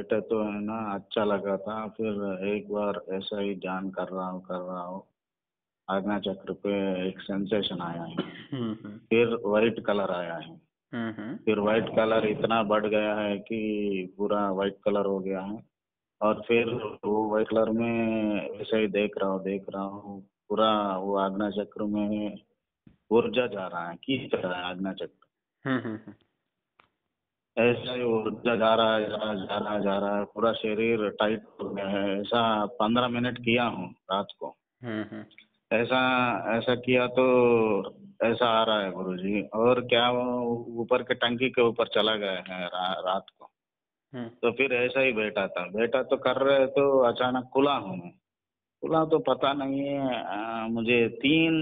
बैठे तो है ना अच्छा लगा था। फिर एक बार ऐसा ही ध्यान कर रहा हूँ, आज्ञा चक्र पे एक सेंसेशन आया है। हम्म। फिर वाइट कलर आया है। हम्म। फिर वाइट कलर इतना बढ़ गया है कि पूरा वाइट कलर हो गया है। और फिर वो वाइट कलर में ऐसे ही देख रहा हूँ पूरा वो आज्ञा चक्र में ऊर्जा जा रहा है, खींच रहा है आज्ञा चक्र। हम्म। ऐसा ही ऊर्जा जा रहा है, जा रहा है, पूरा शरीर टाइट हो गया है। ऐसा 15 मिनट किया हूँ रात को। हम्म। ऐसा ऐसा किया तो ऐसा आ रहा है गुरुजी। और क्या वो ऊपर के टंकी के ऊपर चला गया है रात को। हम्म। तो फिर ऐसा ही बैठा तो कर रहे तो अचानक खुला हूँ मैं। खुला तो पता नहीं है, मुझे तीन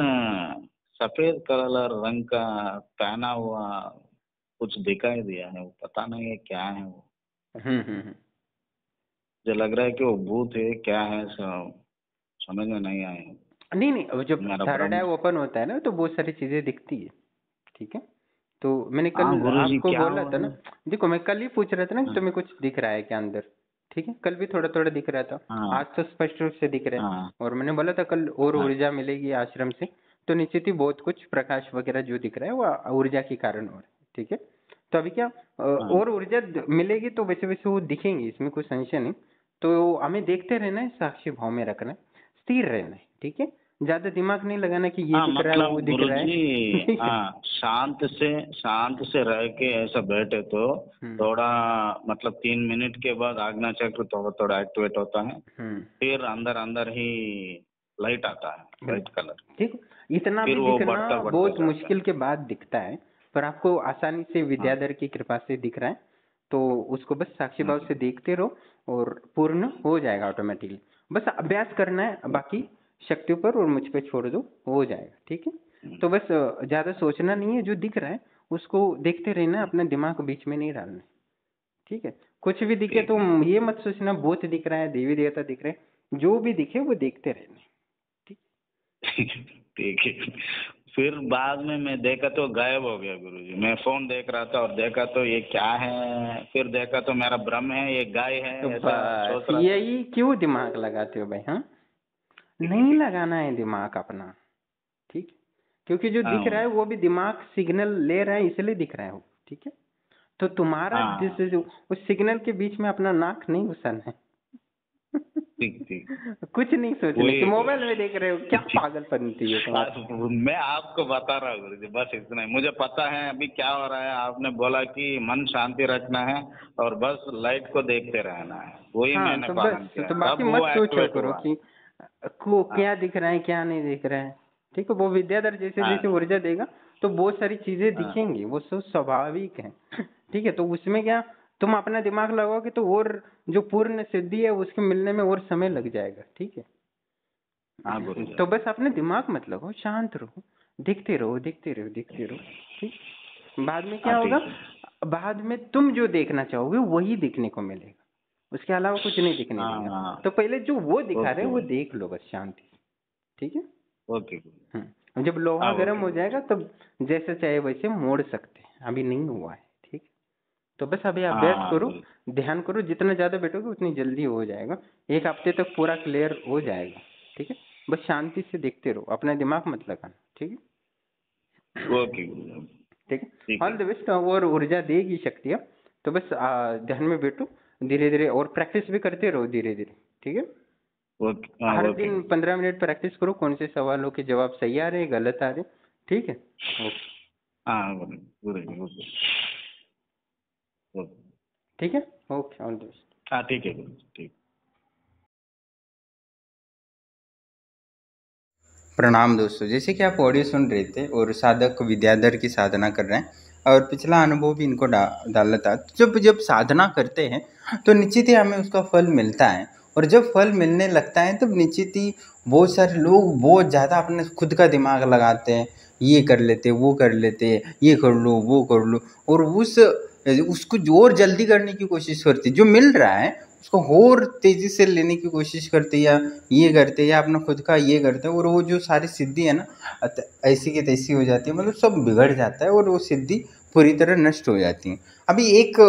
सफेद कलर रंग का पहना हुआ कुछ दिखाई दिया है। वो पता नहीं है क्या है वो। हम्म। मुझे लग रहा है कि वो भूत है, क्या है, सब समझ में नहीं आया। नहीं नहीं, अब जब मेरा थर्ड भ्रम। आई ओपन होता है ना तो बहुत सारी चीजें दिखती है। ठीक है, तो मैंने हाँ कल गुरुजी, आपको क्या बोला हुआ था है? ना। देखो मैं कल ही पूछ रहा था ना कि हाँ तुम्हें कुछ दिख रहा है क्या अंदर। ठीक है, कल भी थोड़ा थोड़ा दिख रहा था। हाँ आज तो स्पष्ट रूप से दिख रहा है। हाँ और मैंने बोला था कल और हाँ ऊर्जा मिलेगी आश्रम से। तो निश्चित ही बहुत कुछ प्रकाश वगैरह जो दिख रहा है वो ऊर्जा के कारण हो रहा है। ठीक है, तो अभी क्या हाँ। और ऊर्जा मिलेगी तो वैसे वैसे वो दिखेंगी, इसमें कोई संशय नहीं। तो हमें देखते रहना है, साक्षी भाव में रखना है, स्थिर रहना है। ठीक है, ज्यादा दिमाग नहीं लगाना कि ये हाँ दिख रहा है वो मतलब दिख रहा है। गुरुजी, ठीक है। हाँ शांत से रह के ऐसा बैठे तो हम्म। थोड़ा मतलब 3 मिनट के बाद आज्ञा चक्र थोड़ा थोड़ा एक्टिवेट होता है। हम्म। फिर अंदर अंदर ही लाइट आता है, वाइट बिल्कुल। कलर। ठीक है, इतना फिर भी वो दिखना बढ़ता बहुत जाता है। मुश्किल के बाद दिखता है। पर आपको आसानी से हाँ विद्याधर की कृपा से दिख रहा है। तो उसको बस साक्षी भाव हाँ। से देखते रहो और पूर्ण हो जाएगा ऑटोमेटिकली। बस अभ्यास करना है, बाकी शक्तियों पर और मुझ पे छोड़ दो, हो जाएगा। ठीक है, तो बस ज्यादा सोचना नहीं है, जो दिख रहा है उसको देखते रहना है, अपना दिमाग बीच में नहीं डालना है। ठीक है, कुछ भी दिखे ठीक तो है। ये मत सोचना भूत दिख रहा है, देवी देवता दिख रहे हैं, जो भी दिखे वो देखते रहना है। ठीक। ठीक है। फिर बाद में मैं देखा तो गायब हो गया गुरुजी। मैं फोन देख रहा था और देखा तो ये क्या है। फिर देखा तो मेरा भ्रम है, ये गाय है, तो ऐसा सोच बस रहा था। यही क्यों दिमाग लगाते हो भाई? हाँ, नहीं लगाना है दिमाग अपना। ठीक है, क्योंकि जो दिख रहा है हाँ वो भी दिमाग सिग्नल ले रहा है, इसलिए दिख रहा है वो। ठीक है, तो तुम्हारा हाँ। जिस जो उस सिग्नल के बीच में अपना नाक नहीं घुसाना है। ठीक ठीक। कुछ नहीं सोचना कि वही मोबाइल में देख रहे हो, क्या ठीक। पागलपंती है तुम्हारा। मैं आपको बता रहा हूँ गुरुजी, बस इतना ही मुझे पता है अभी क्या हो रहा है। आपने बोला कि मन शांति रखना है और बस लाइट को देखते रहना है, वही हाँ, मैंने तो पालन बस किया, तो बाकी तब मत वो सोचो एक्टिवेट करो हुआ। कि को हाँ क्या दिख रहा है क्या नहीं दिख रहा है। ठीक है, वो विद्याधर जैसे जैसे हाँ ऊर्जा देगा तो बहुत सारी चीजें हाँ दिखेंगी, वो सब स्वाभाविक है। ठीक है, तो उसमें क्या, तुम अपना दिमाग लगाओगे तो और जो पूर्ण सिद्धि है उसके मिलने में और समय लग जाएगा। ठीक है, हाँ गुरुजी। तो बस अपने दिमाग मत लगाओ, शांत रहो, देखते रहो देखते रहो देखते रहो। ठीक, बाद में हाँ क्या होगा, ठीक है। बाद में तुम जो देखना चाहोगे वही देखने को मिलेगा, उसके अलावा कुछ नहीं दिखने हाँ देगा। हाँ। तो पहले जो वो दिखा रहे ओके हैं वो गुरु। देख लो बस शांति से। ठीक है। ओके गुरु। जब लोहा हाँ गर्म ओके हो गुरु। जाएगा तब जैसे चाहे वैसे मोड़ सकते हैं, अभी नहीं हुआ है। ठीक है, तो बस अभी हाँ अभ्यास हाँ करो, गुरु। ध्यान करो, जितना ज्यादा बैठोगे उतनी जल्दी हो जाएगा। 1 हफ्ते तक पूरा क्लियर हो जाएगा। ठीक है, बस शांति से देखते रहो, अपना दिमाग मत लगाना। ठीक है। ओके गुरु। ठीक है, ठीक है। All the best. और ऊर्जा देगी शक्तियाँ। तो बस ध्यान में बैठो, धीरे धीरे, और प्रैक्टिस भी करते रहो धीरे धीरे। ठीक है, ओके हाँ हर ओके दिन गुरु। 15 मिनट प्रैक्टिस करो, कौन से सवालों के जवाब सही आ रहे हैं गलत आ रहे। ठीक है, ओके। हाँ गुरु। गुरु ओके। ओके। ठीक है, ओके, ऑल द बेस्ट। हाँ ठीक है गुरु, ठीक। प्रणाम दोस्तों, जैसे कि आप ऑडियो सुन रहे थे और साधक विद्याधर की साधना कर रहे हैं और पिछला अनुभव भी इनको डाला था। तो जब जब साधना करते हैं तो निश्चित ही हमें उसका फल मिलता है। और जब फल मिलने लगता है तब निश्चित ही बहुत सारे लोग बहुत ज़्यादा अपने खुद का दिमाग लगाते हैं, ये कर लेते वो कर लेते, ये कर लो वो कर लो, और उसको और जल्दी करने की कोशिश करते, जो मिल रहा है उसको और तेजी से लेने की कोशिश करते, या ये करते या अपना खुद का ये करते, और वो जो सारी सिद्धि है ना ऐसी की तैसी हो जाती है, मतलब सब बिगड़ जाता है और वो सिद्धि पूरी तरह नष्ट हो जाती है। अभी एक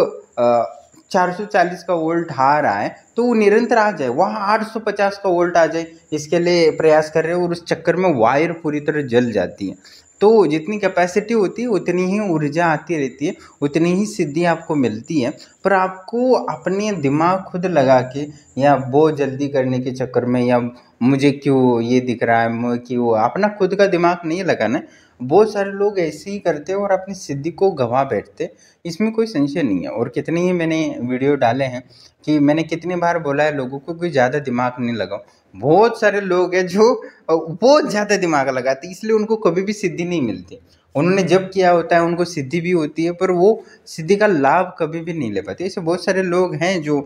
440 का वोल्ट आ रहा है तो वो निरंतर आ जाए, वहाँ 850 का वोल्ट आ जाए, इसके लिए प्रयास कर रहे हो और उस चक्कर में वायर पूरी तरह जल जाती है। तो जितनी कैपेसिटी होती है उतनी ही ऊर्जा आती रहती है, उतनी ही सिद्धि आपको मिलती है। पर आपको अपने दिमाग खुद लगा के या बहुत जल्दी करने के चक्कर में, या मुझे क्यों ये दिख रहा है, मुझे क्यों, अपना खुद का दिमाग नहीं लगाना। बहुत सारे लोग ऐसे ही करते हैं और अपनी सिद्धि को गंवा बैठते, इसमें कोई संशय नहीं है। और कितनी ही मैंने वीडियो डाले हैं कि मैंने कितनी बार बोला है लोगों को कोई ज़्यादा दिमाग नहीं लगाओ। बहुत सारे लोग हैं जो बहुत ज़्यादा दिमाग लगाते, इसलिए उनको कभी भी सिद्धि नहीं मिलती। उन्होंने जब किया होता है उनको सिद्धि भी होती है, पर वो सिद्धि का लाभ कभी भी नहीं ले पाते। ऐसे बहुत सारे लोग हैं जो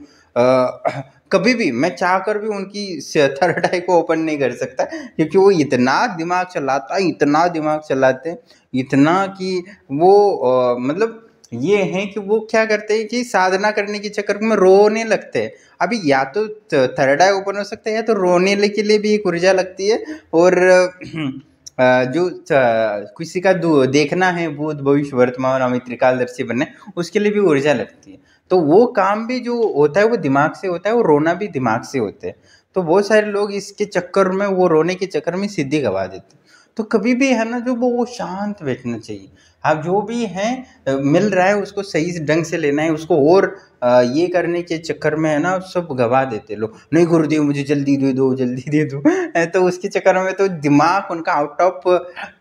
कभी भी मैं चाह कर भी उनकी थर्ड आई को ओपन नहीं कर सकता, क्योंकि वो इतना दिमाग चलाता है, इतना दिमाग चलाते हैं, इतना कि वो मतलब ये है कि वो क्या करते हैं कि साधना करने के चक्कर में रोने लगते हैं। अभी या तो थर्ड आई ओपन हो सकता है, या तो रोने के लिए भी एक ऊर्जा लगती है, और जो किसी का देखना है भूत भविष्य वर्तमान अमित त्रिकालदर्शी बनना है, उसके लिए भी ऊर्जा लगती है। तो वो काम भी जो होता है वो दिमाग से होता है, और रोना भी दिमाग से होता है। तो बहुत सारे लोग इसके चक्कर में, वो रोने के चक्कर में सिद्धि गवा देते। तो कभी भी है ना, जो वो शांत बैठना चाहिए। आप जो भी है मिल रहा है उसको सही ढंग से लेना है, उसको और ये करने के चक्कर में है ना सब गवा देते लोग, नहीं गुरुदेव मुझे जल्दी दे दो, जल्दी दे दो। तो उसके चक्कर में तो दिमाग उनका आउट ऑफ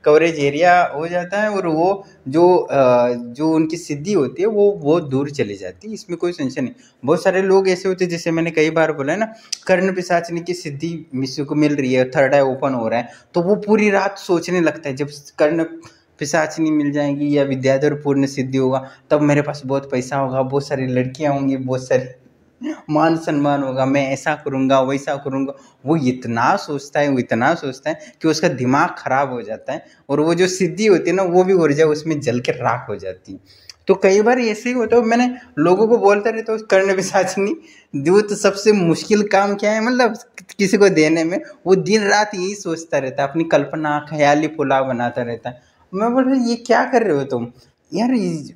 कवरेज एरिया हो जाता है, और वो जो उनकी सिद्धि होती है वो बहुत दूर चली जाती है, इसमें कोई संशय नहीं। बहुत सारे लोग ऐसे होते हैं, जैसे मैंने कई बार बोला है ना, कर्ण पिशाचिनी की सिद्धि किसी को मिल रही है, थर्ड आई ओपन हो रहा है, तो वो पूरी रात सोचने लगता है जब कर्ण पिशाचिनी मिल जाएगी या विद्याधर पूर्ण सिद्धि होगा तब मेरे पास बहुत पैसा होगा, बहुत सारी लड़कियां होंगी, बहुत सारी मान सम्मान होगा, मैं ऐसा करूंगा वैसा करूंगा। वो इतना सोचता है, वो इतना सोचता है कि उसका दिमाग खराब हो जाता है, और वो जो सिद्धि होती है ना वो भी ऊर्जा उसमें जल के राख हो जाती है। तो कई बार ऐसे ही होता है, मैंने लोगों को बोलता रहता हूँ कर्ण पिशाचिनी दूत सबसे मुश्किल काम क्या है, मतलब किसी को देने में, वो दिन रात यही सोचता रहता है, अपनी कल्पना ख्याली पुलाव बनाता रहता है। मैं बोल रहा ये क्या कर रहे हो तुम यार,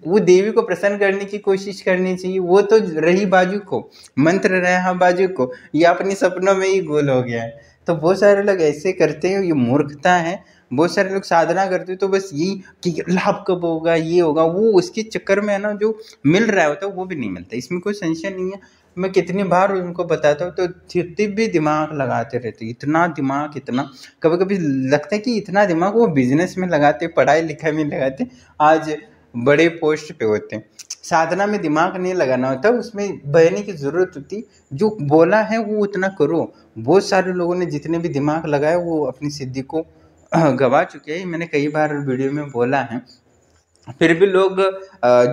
वो देवी को प्रसन्न करने की कोशिश करनी चाहिए, वो तो रही बाजू को, मंत्र रहा बाजू को, ये अपने सपनों में ही गोल हो गया है। तो बहुत सारे लोग ऐसे करते हैं, ये मूर्खता है। बहुत सारे लोग साधना करते हैं तो बस यही कि लाभ कब होगा, ये होगा, वो उसके चक्कर में है ना जो मिल रहा होता है वो भी नहीं मिलता, इसमें कोई संशय नहीं है। मैं कितनी बार उनको बताता हूँ तो तिब भी दिमाग लगाते रहते, इतना दिमाग, इतना कभी कभी लगता है कि इतना दिमाग वो बिजनेस में लगाते, पढ़ाई लिखाई में लगाते, आज बड़े पोस्ट पे होते हैं। साधना में दिमाग नहीं लगाना होता, उसमें बहने की ज़रूरत होती, जो बोला है वो उतना करो। बहुत सारे लोगों ने जितने भी दिमाग लगाए वो अपनी सिद्धि को गवा चुके हैं, मैंने कई बार वीडियो में बोला है। फिर भी लोग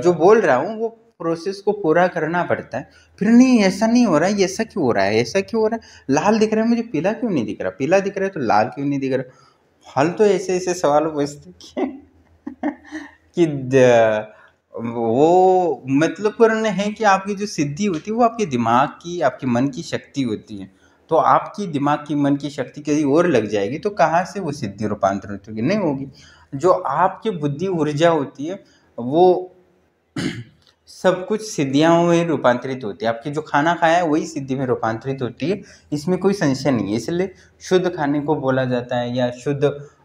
जो बोल रहा हूँ वो प्रोसेस को पूरा करना पड़ता है। फिर नहीं ऐसा नहीं हो रहा है, ऐसा क्यों हो रहा है, ऐसा क्यों हो रहा है, लाल दिख रहा है मुझे पीला क्यों नहीं दिख रहा, पीला दिख रहा है तो लाल क्यों नहीं दिख रहा। हल तो ऐसे ऐसे सवाल पूछते कि वो महत्वपूर्ण है कि आपकी जो सिद्धि होती है वो आपके दिमाग की, आपके मन की शक्ति होती है। तो आपकी दिमाग की, मन की शक्ति कहीं और लग जाएगी तो कहाँ से वो सिद्धि रूपांतरित होगी, नहीं होगी। जो आपकी बुद्धि ऊर्जा होती है वो सब कुछ सिद्धियों में रूपांतरित होती है। आपकी जो खाना खाया है वही सिद्धि में रूपांतरित होती है, इसमें कोई संशय नहीं है। इसलिए शुद्ध खाने को बोला जाता है, या शुद्ध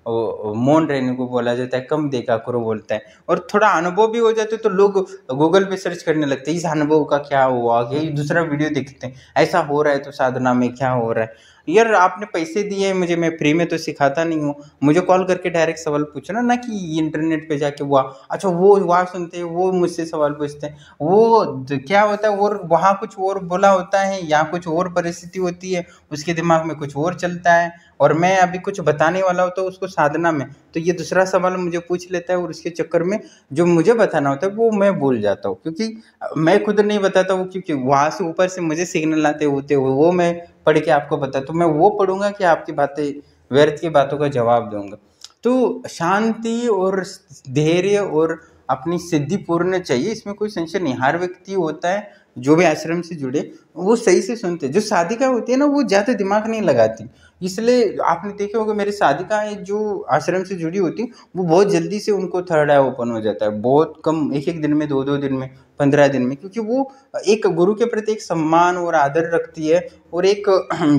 मौन रहने को बोला जाता है, कम देखा करो बोलता है। और थोड़ा अनुभव भी हो जाते तो लोग गूगल पे सर्च करने लगते हैं, इस अनुभव का क्या हुआ, ये दूसरा वीडियो देखते हैं, ऐसा हो रहा है तो साधना में क्या हो रहा है। यार आपने पैसे दिए मुझे, मैं फ्री में तो सिखाता नहीं हूँ, मुझे कॉल करके डायरेक्ट सवाल पूछना ना कि इंटरनेट पे जाके अच्छा वो वहाँ सुनते हैं, वो मुझसे सवाल पूछते हैं, वो क्या होता है और वहाँ कुछ और बोला होता है, यहाँ कुछ और परिस्थिति होती है, उसके दिमाग में कुछ और चलता है, और मैं अभी कुछ बताने वाला होता हूँ उसको साधना में, तो ये दूसरा सवाल मुझे पूछ लेता है, और उसके चक्कर में जो मुझे बताना होता है वो मैं भूल जाता हूँ, क्योंकि मैं खुद नहीं बताता हूँ, क्योंकि वहाँ से ऊपर से मुझे सिग्नल आते होते हुए वो मैं पढ़ के आपको बता, तो मैं वो पढ़ूंगा कि आपकी बातें, व्यर्थ की बातों का जवाब दूंगा। तो शांति और धैर्य और अपनी सिद्धि पूर्ण चाहिए, इसमें कोई संशय नहीं। हर व्यक्ति होता है जो भी आश्रम से जुड़े वो सही से सुनते हैं। जो साधिका होती है ना वो ज़्यादा दिमाग नहीं लगाती, इसलिए आपने देखे होगा मेरी साधिकाएँ जो आश्रम से जुड़ी होती हैं वो बहुत जल्दी से उनको थर्ड आई ओपन हो जाता है, बहुत कम, एक एक दिन में, दो दो दिन में, 15 दिन में, क्योंकि वो एक गुरु के प्रति एक सम्मान और आदर रखती है और एक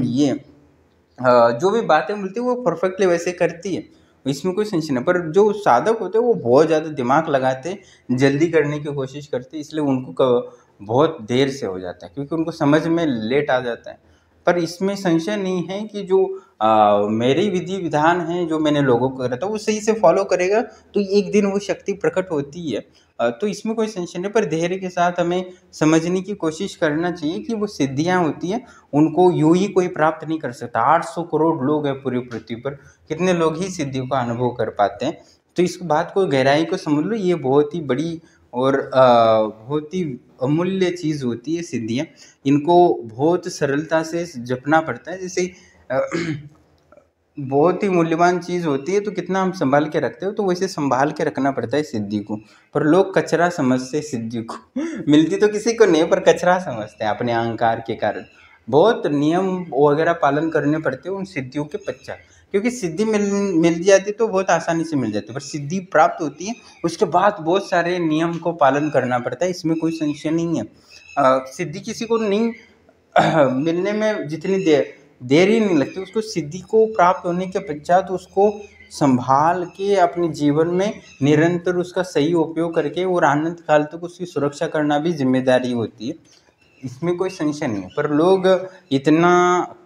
ये जो भी बातें मिलती है वो परफेक्टली वैसे करती है, इसमें कोई संशय नहीं। पर जो साधक होते हैं वो बहुत ज़्यादा दिमाग लगाते, जल्दी करने की कोशिश करते, इसलिए उनको बहुत देर से हो जाता है, क्योंकि उनको समझ में लेट आ जाता है। पर इसमें संशय नहीं है कि जो मेरी विधि विधान है, जो मैंने लोगों को करा था, वो सही से फॉलो करेगा तो एक दिन वो शक्ति प्रकट होती है। तो इसमें कोई संशय नहीं, पर धैर्य के साथ हमें समझने की कोशिश करना चाहिए कि वो सिद्धियाँ होती हैं उनको यूं ही कोई प्राप्त नहीं कर सकता। 800 करोड़ लोग हैं पूरी पृथ्वी पर, कितने लोग ही सिद्धियों का अनुभव कर पाते हैं। तो इस बात को, गहराई को समझ लो, ये बहुत ही बड़ी और बहुत ही अमूल्य चीज़ होती है सिद्धियाँ। इनको बहुत सरलता से जपना पड़ता है, जैसे बहुत ही मूल्यवान चीज़ होती है तो कितना हम संभाल के रखते हो, तो वैसे संभाल के रखना पड़ता है सिद्धि को। पर लोग कचरा समझते हैं सिद्धि को मिलती तो किसी को नहीं, पर कचरा समझते हैं अपने अहंकार के कारण। बहुत नियम वगैरह पालन करने पड़ते हैं उन सिद्धियों के पश्चात, क्योंकि सिद्धि मिल जाती तो बहुत आसानी से मिल जाती, पर सिद्धि प्राप्त होती है उसके बाद बहुत सारे नियम को पालन करना पड़ता है, इसमें कोई संशय नहीं है। सिद्धि किसी को नहीं मिलने में जितनी देर ही नहीं लगती, उसको सिद्धि को प्राप्त होने के पश्चात उसको संभाल के अपने जीवन में निरंतर उसका सही उपयोग करके और अनंत काल तक उसकी सुरक्षा करना भी जिम्मेदारी होती है, इसमें कोई संशय नहीं है। पर लोग इतना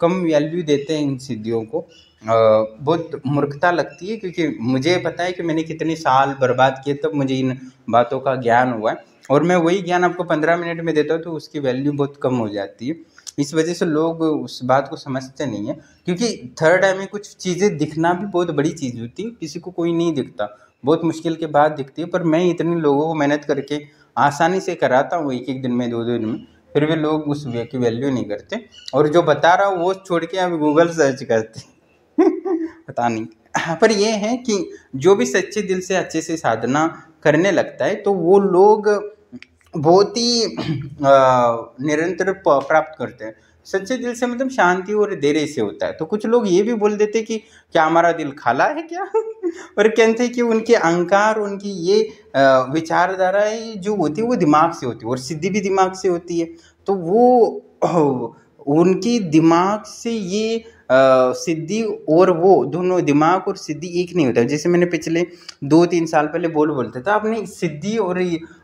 कम वैल्यू देते हैं इन सिद्धियों को, बहुत मूर्खता लगती है, क्योंकि मुझे पता है कि मैंने कितने साल बर्बाद किए तब मुझे इन बातों का ज्ञान हुआ है, और मैं वही ज्ञान आपको 15 मिनट में देता हूँ तो उसकी वैल्यू बहुत कम हो जाती है। इस वजह से लोग उस बात को समझते नहीं है, क्योंकि थर्ड आई में कुछ चीज़ें दिखना भी बहुत बड़ी चीज़ होती है, किसी को कोई नहीं दिखता, बहुत मुश्किल के बाद दिखती है। पर मैं इतने लोगों को मेहनत करके आसानी से कराता हूँ, एक एक दिन में, दो दो दिन में, फिर भी लोग उस वे की वैल्यू नहीं करते, और जो बता रहा हूँ वो छोड़ के अब गूगल सर्च करते पता नहीं। पर ये है कि जो भी सच्चे दिल से अच्छे से साधना करने लगता है तो वो लोग बहुत ही निरंतर प्राप्त करते हैं। सच्चे दिल से मतलब शांति और धैर्य से होता है। तो कुछ लोग ये भी बोल देते कि क्या हमारा दिल खाला है क्या और कहते हैं कि उनके अहंकार, उनकी ये विचारधारा जो होती है वो दिमाग से होती है, और सिद्धि भी दिमाग से होती है। तो वो उनकी दिमाग से ये सिद्धि और वो दोनों, दिमाग और सिद्धि एक नहीं होता। जैसे मैंने पिछले 2-3 साल पहले बोलते था, आपने सिद्धि और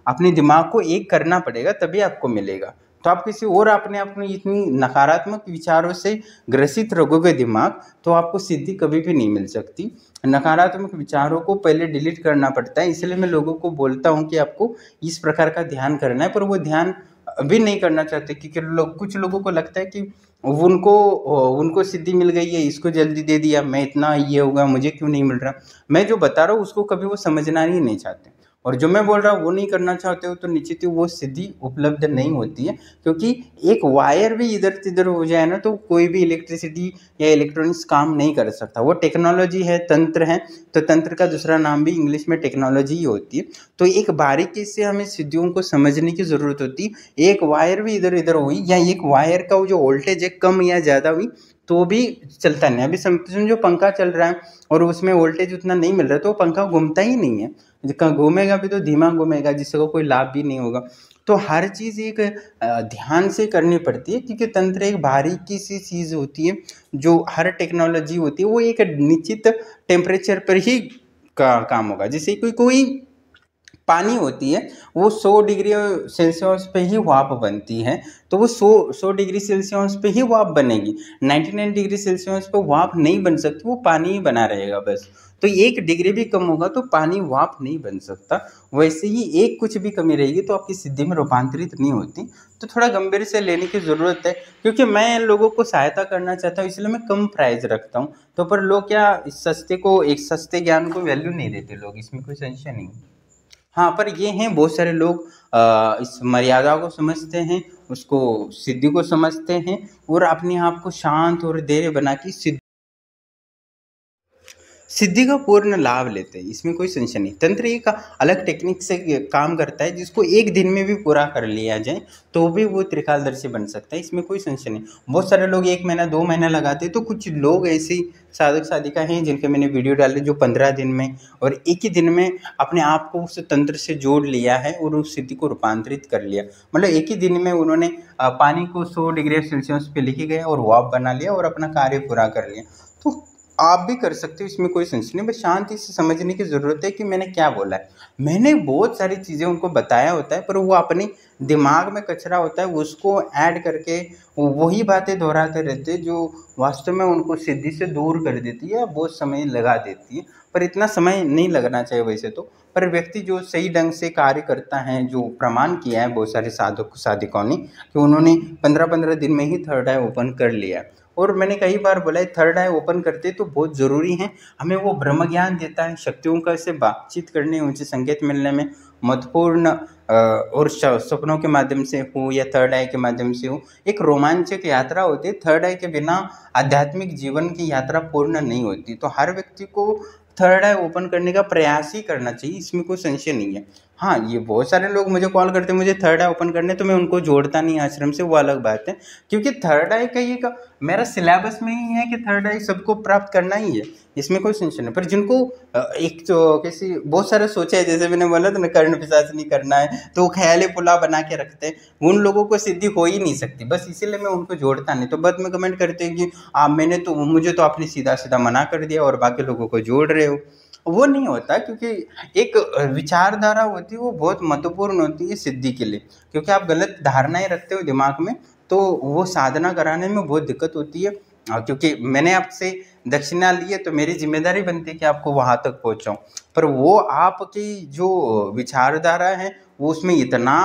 अपने दिमाग को एक करना पड़ेगा तभी आपको मिलेगा। तो आप किसी और अपने इतनी नकारात्मक विचारों से ग्रसित रहोगे दिमाग, तो आपको सिद्धि कभी भी नहीं मिल सकती। नकारात्मक विचारों को पहले डिलीट करना पड़ता है। इसलिए मैं लोगों को बोलता हूँ कि आपको इस प्रकार का ध्यान करना है, पर वो ध्यान अभी नहीं करना चाहते, क्योंकि कुछ लोगों को लगता है कि उनको सिद्धि मिल गई है, इसको जल्दी दे दिया, मैं इतना ये होगा, मुझे क्यों नहीं मिल रहा। मैं जो बता रहा हूँ उसको कभी वो समझना ही नहीं चाहते, और जो मैं बोल रहा हूँ वो नहीं करना चाहते हो, तो निश्चित ही वो सिद्धि उपलब्ध नहीं होती है। क्योंकि एक वायर भी इधर तिधर हो जाए ना, तो कोई भी इलेक्ट्रिसिटी या इलेक्ट्रॉनिक्स काम नहीं कर सकता। वो टेक्नोलॉजी है, तंत्र है, तो तंत्र का दूसरा नाम भी इंग्लिश में टेक्नोलॉजी ही होती है। तो एक बारीकी से हमें सिद्धियों को समझने की ज़रूरत होती है। एक वायर भी इधर इधर हुई, या एक वायर का जो वोल्टेज है कम या ज़्यादा हुई, तो भी चलता नहीं। अभी समझो पंखा चल रहा है और उसमें वोल्टेज उतना नहीं मिल रहा, तो वो पंखा घूमता ही नहीं है। घूमेगा भी तो धीमा घूमेगा, जिसको कोई लाभ भी नहीं होगा। तो हर चीज़ एक ध्यान से करनी पड़ती है, क्योंकि तंत्र एक बारीकी सी चीज़ होती है। जो हर टेक्नोलॉजी होती है वो एक निश्चित टेम्परेचर पर ही काम होगा। जैसे कोई पानी होती है, वो 100 डिग्री सेल्सियस पे ही वाप बनती है, तो वो 100 डिग्री सेल्सियस पे ही वाप बनेगी। 99 डिग्री सेल्सियस पे वाप नहीं बन सकती, वो पानी ही बना रहेगा बस। तो 1 डिग्री भी कम होगा तो पानी वाप नहीं बन सकता। वैसे ही एक कुछ भी कमी रहेगी तो आपकी सिद्धि में रूपांतरित नहीं होती। तो थोड़ा गंभीर से लेने की ज़रूरत है, क्योंकि मैं लोगों को सहायता करना चाहता हूँ, इसलिए मैं कम प्राइस रखता हूँ। तो पर लोग क्या इस सस्ते ज्ञान को वैल्यू नहीं देते लोग, इसमें कोई संशय नहीं। हाँ, पर ये हैं बहुत सारे लोग इस मर्यादा को समझते हैं, उसको सिद्धि को समझते हैं, और अपने आप को शांत और धैर्य बना के सिद्धि का पूर्ण लाभ लेते हैं, इसमें कोई संशय नहीं। तंत्र एक अलग टेक्निक से काम करता है, जिसको एक दिन में भी पूरा कर लिया जाए तो भी वो त्रिकालदर्शी बन सकता है, इसमें कोई संशय नहीं। बहुत सारे लोग 1 महीना 2 महीना लगाते हैं, तो कुछ लोग ऐसी साधक साधिका हैं जिनके मैंने वीडियो डाले जो 15 दिन में और एक ही दिन में अपने आप को उस तंत्र से जोड़ लिया है और उस स्थिति को रूपांतरित कर लिया। मतलब एक ही दिन में उन्होंने पानी को 100 डिग्री सेल्सियस पे लेके गए और वाफ बना लिया और अपना कार्य पूरा कर लिया। तो आप भी कर सकते हो, इसमें कोई संशय नहीं। बस शांति से समझने की ज़रूरत है कि मैंने क्या बोला है। मैंने बहुत सारी चीज़ें उनको बताया होता है, पर वो अपने दिमाग में कचरा होता है, उसको ऐड करके वही बातें दोहराते रहते हैं जो वास्तव में उनको सिद्धि से दूर कर देती है, बहुत समय लगा देती है। पर इतना समय नहीं लगना चाहिए वैसे तो। पर व्यक्ति जो सही ढंग से कार्य करता है, जो प्रमाण किया है बहुत सारे साधक साधिकाओं ने कि उन्होंने 15-15 दिन में ही थर्ड आई ओपन कर लिया। और मैंने कई बार बोला है, थर्ड आई ओपन करते तो बहुत ज़रूरी है, हमें वो ब्रह्म ज्ञान देता है, शक्तियों का से बातचीत करने, उनसे संकेत मिलने में महत्वपूर्ण और सपनों के माध्यम से हो या थर्ड आई के माध्यम से हो, एक रोमांचक यात्रा होती है। थर्ड आई के बिना आध्यात्मिक जीवन की यात्रा पूर्ण नहीं होती। तो हर व्यक्ति को थर्ड आई ओपन करने का प्रयास ही करना चाहिए, इसमें कोई संशय नहीं है। हाँ, ये बहुत सारे लोग मुझे कॉल करते हैं मुझे थर्ड आई ओपन करने, तो मैं उनको जोड़ता नहीं आश्रम से, वो अलग बात है। क्योंकि थर्ड आई का ये मेरा सिलेबस में ही है कि थर्ड आई सबको प्राप्त करना ही है, इसमें कोई संशय नहीं। पर जिनको एक तो किसी बहुत सारे सोचा है, जैसे मैंने बोला था ना, कर्ण पिशाच नहीं करना है, तो वो ख्याली पुलाव बना के रखते हैं, उन लोगों को सिद्धि हो ही नहीं सकती। बस इसीलिए मैं उनको जोड़ता नहीं। तो बाद में कमेंट करते हैं कि मुझे तो आपने सीधा सीधा मना कर दिया और बाकी लोगों को जोड़ रहे हो। वो नहीं होता, क्योंकि एक विचारधारा होती है वो बहुत महत्वपूर्ण होती है सिद्धि के लिए। क्योंकि आप गलत धारणाएं रखते हो दिमाग में तो वो साधना कराने में बहुत दिक्कत होती है। क्योंकि मैंने आपसे दक्षिणा ली है तो मेरी जिम्मेदारी बनती है कि आपको वहाँ तक पहुँचाऊँ, पर वो आपकी जो विचारधारा है वो उसमें इतना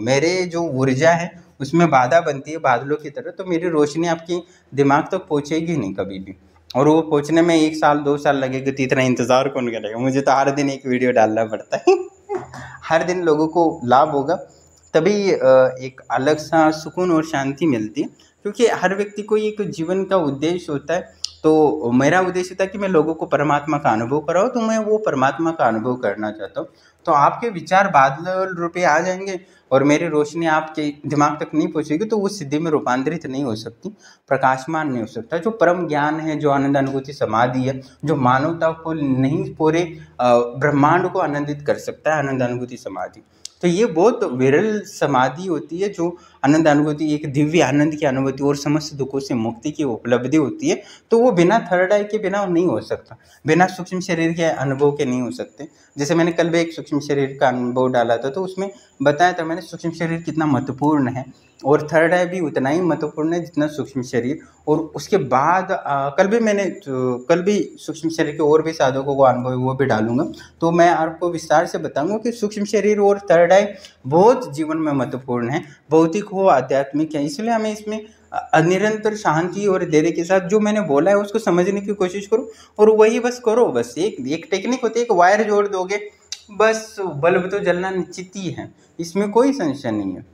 मेरे जो ऊर्जा है उसमें बाधा बनती है बादलों की तरह, तो मेरी रोशनी आपकी दिमाग तक पहुँचेगी नहीं कभी भी। और वो पहुँचने में 1 साल 2 साल लगेगा, तो इतना इंतज़ार कौन करेगा। मुझे तो हर दिन एक वीडियो डालना पड़ता है हर दिन लोगों को लाभ होगा, तभी एक अलग सा सुकून और शांति मिलती है। क्योंकि हर व्यक्ति को एक जीवन का उद्देश्य होता है। तो मेरा उद्देश्य था कि मैं लोगों को परमात्मा का अनुभव कराऊँ, तो मैं वो परमात्मा का अनुभव करना चाहता हूँ। तो आपके विचार बादल रूपे आ जाएंगे और मेरी रोशनी आपके दिमाग तक नहीं पहुँचेगी, तो वो सिद्धि में रूपांतरित नहीं हो सकती, प्रकाशमान नहीं हो सकता। जो परम ज्ञान है, जो आनंद अनुभूति समाधि है, जो मानवता को नहीं पूरे ब्रह्मांड को आनंदित कर सकता है, आनंद अनुभूति समाधि। तो ये बहुत विरल समाधि होती है जो आनंद अनुभूति, एक दिव्य आनंद की अनुभूति और समस्त दुखों से मुक्ति की उपलब्धि होती है। तो वो बिना थर्ड आई के बिना नहीं हो सकता, बिना सूक्ष्म शरीर के अनुभव के नहीं हो सकते। जैसे मैंने कल भी एक सूक्ष्म शरीर का अनुभव डाला था, तो उसमें बताया था मैंने सूक्ष्म शरीर कितना महत्वपूर्ण है, और थर्ड आई भी उतना ही महत्वपूर्ण है जितना सूक्ष्म शरीर। और उसके बाद कल भी सूक्ष्म शरीर के और भी साधकों को अनुभव वो भी डालूंगा, तो मैं आपको विस्तार से बताऊंगा कि सूक्ष्म शरीर और थर्ड आई बहुत जीवन में महत्वपूर्ण है, भौतिक हो आध्यात्मिक है। इसलिए हमें इसमें निरंतर शांति और धैर्य के साथ जो मैंने बोला है उसको समझने की कोशिश करो, और वही बस करो। बस एक टेक्निक होती है, एक वायर जोड़ दोगे, बस बल्ब तो जलना निश्चित ही है, इसमें कोई संशय नहीं है।